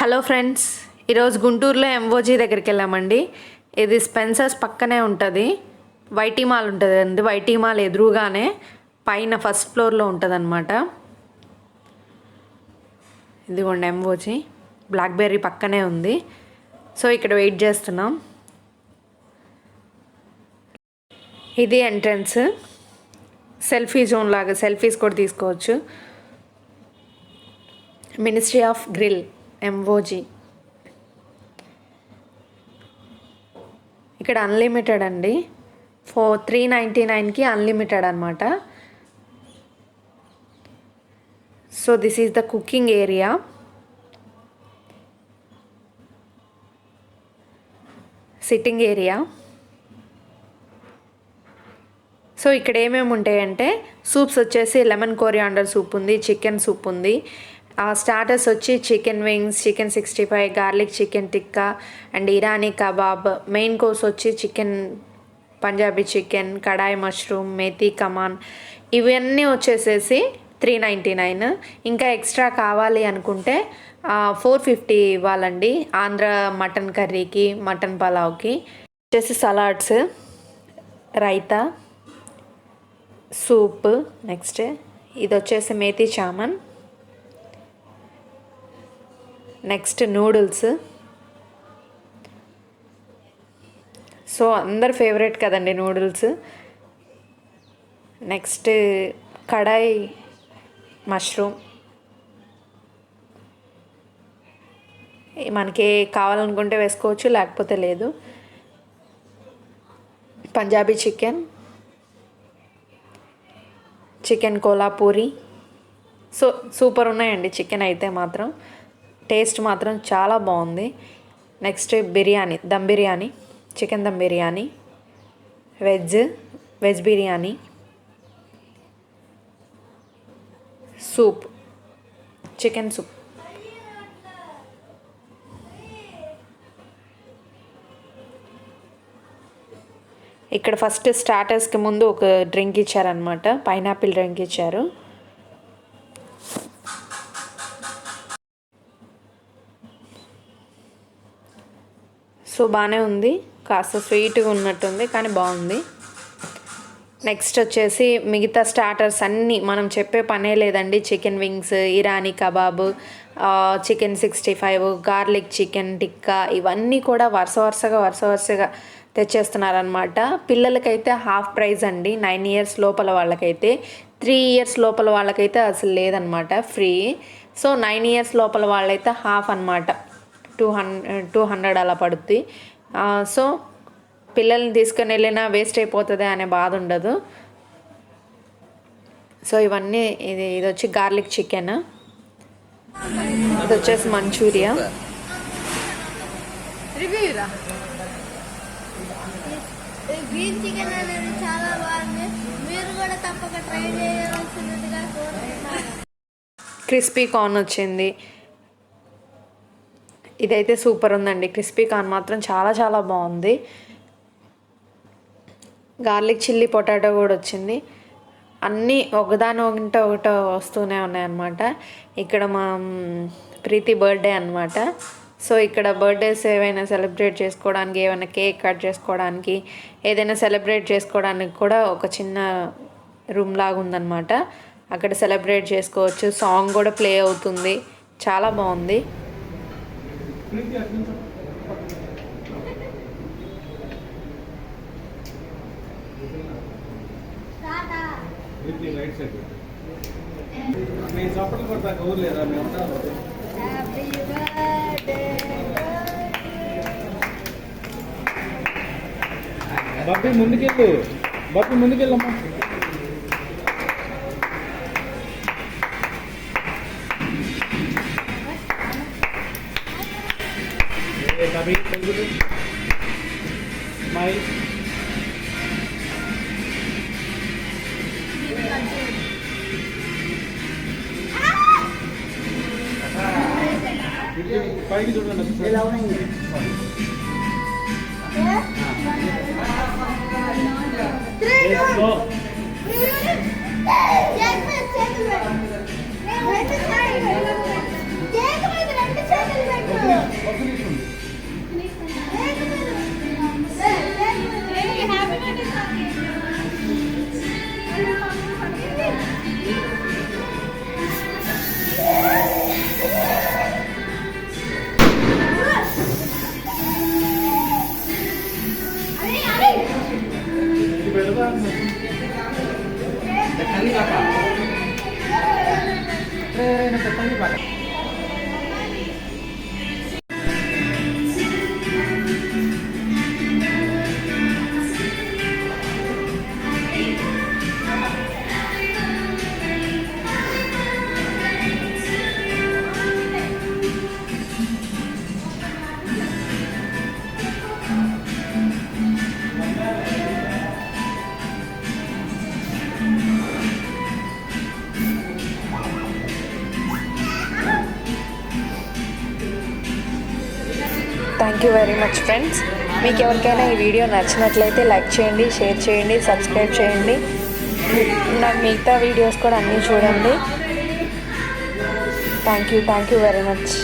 Hello friends, ఈరోజు గుంటూరులో M.O.G దగ్గరికి వెళ్ళామండి. ఇది స్పెన్సర్స్ పక్కనే ఉంటుంది. వైటీ మాల్ ఉంటుంది అండి. వైటీ మాల్ ఎదురుగానే పైన ఫస్ట్ ఫ్లోర్లో ఉంటుంది అనమాట. ఇదిగోండి M.O.G, బ్లాక్బెర్రీ పక్కనే ఉంది. సో ఇక్కడ వెయిట్ చేస్తున్నాం. ఇది ఎంట్రన్స్. సెల్ఫీ జోన్ లాగా సెల్ఫీస్ కూడా తీసుకోవచ్చు. Ministry of grill M.O.G. ఇక్కడ అన్లిమిటెడ్ అండి. 399కి అన్లిమిటెడ్ అనమాట. So this is the cooking area. Sitting area. So ఇక్కడ ఏమేమి ఉంటాయంటే సూప్స్ వచ్చేసి లెమన్ కోరియాండర్ సూప్ ఉంది, చికెన్ సూప్ ఉంది. స్టార్టర్స్ వచ్చి chicken wings, chicken 65, garlic chicken tikka and Irani kebab. Main course వచ్చి chicken Punjabi chicken, kadai mushroom, methi కమాన్. ఇవన్నీ వచ్చేసేసి 399. ఇంకా ఎక్స్ట్రా కావాలి అనుకుంటే 450 ఇవ్వాలండి. ఆంధ్ర మటన్ కర్రీకి, మటన్ పలావ్కి. వచ్చేసి సలాడ్స్, రైతా, సూప్. నెక్స్ట్ ఇది వచ్చేసి methi chaman. Next noodles. So అందరు ఫేవరెట్ కదండి నూడిల్స్. Next kadai mushroom. మనకి కావాలనుకుంటే వేసుకోవచ్చు, లేకపోతే లేదు. Punjabi chicken, chicken Kolhapuri. So super ఉన్నాయండి చికెన్ అయితే మాత్రం. టేస్ట్ మాత్రం చాలా బాగుంది. Next biryani, dum biryani, chicken dum biryani, veg biryani, soup, chicken soup. ఇక్కడ ఫస్ట్ స్టార్టర్స్కి ముందు ఒక డ్రింక్ ఇచ్చారనమాట. పైనాపిల్ డ్రింక్ ఇచ్చారు. సో బాగానే ఉంది, కాస్త స్వీట్గా ఉన్నట్టుంది కానీ బాగుంది. నెక్స్ట్ వచ్చేసి మిగతా స్టార్టర్స్ అన్నీ మనం చెప్పే పనే లేదండి. Chicken wings, Irani kebab, chicken 65, garlic chicken tikka, ఇవన్నీ కూడా వరుసగా తెచ్చేస్తున్నారనమాట. పిల్లలకైతే హాఫ్ ప్రైజ్ అండి. 9 ఇయర్స్ లోపల వాళ్ళకైతే. 3 ఇయర్స్ లోపల వాళ్ళకైతే అసలు లేదనమాట, ఫ్రీ. సో 9 ఇయర్స్ లోపల వాళ్ళైతే హాఫ్ అనమాట, 200 అలా పడుద్ది. సో పిల్లల్ని తీసుకొని వెళ్ళినా వేస్ట్ అయిపోతుంది అనే బాధ ఉండదు. సో ఇవన్నీ ఇది వచ్చి గార్లిక్ చికెన్, ఇది వచ్చేసి మంచూరియా. గ్రీన్ చికెన్ అనేది చాలా బాగుంది. మీరు కూడా తప్పక ట్రై చేయవలసినదిగా కోరుతున్నాను. క్రిస్పీ కార్న్ వచ్చింది. ఇదైతే సూపర్ ఉందండి. క్రిస్పీ కార్న్ మాత్రం చాలా బాగుంది. గార్లిక్ చిల్లీ పొటాటో కూడా వచ్చింది. అన్నీ ఒకటో వస్తూనే ఉన్నాయన్నమాట. ఇక్కడ మా ప్రీతి బర్త్డే అనమాట. సో ఇక్కడ బర్త్డేస్ ఏవైనా సెలబ్రేట్ చేసుకోవడానికి, ఏమైనా కేక్ కట్ చేసుకోవడానికి, ఏదైనా సెలబ్రేట్ చేసుకోవడానికి కూడా ఒక చిన్న రూమ్ లాగా ఉందన్నమాట. అక్కడ సెలబ్రేట్ చేసుకోవచ్చు. సాంగ్ కూడా ప్లే అవుతుంది. చాలా బాగుంది. బాబీ ముందుకెళ్ళమ్మా. స్మైల్. పైకి చూడండి. కేక్ మీద 2 చేతులు పెట్టు. Thank you very much friends. మీకు ఎవరికైనా ఈ వీడియో నచ్చినట్లయితే లైక్ చేయండి, షేర్ చేయండి, సబ్స్క్రైబ్ చేయండి. నా మిగతా వీడియోస్ కూడా అన్నీ చూడండి. Thank you very much.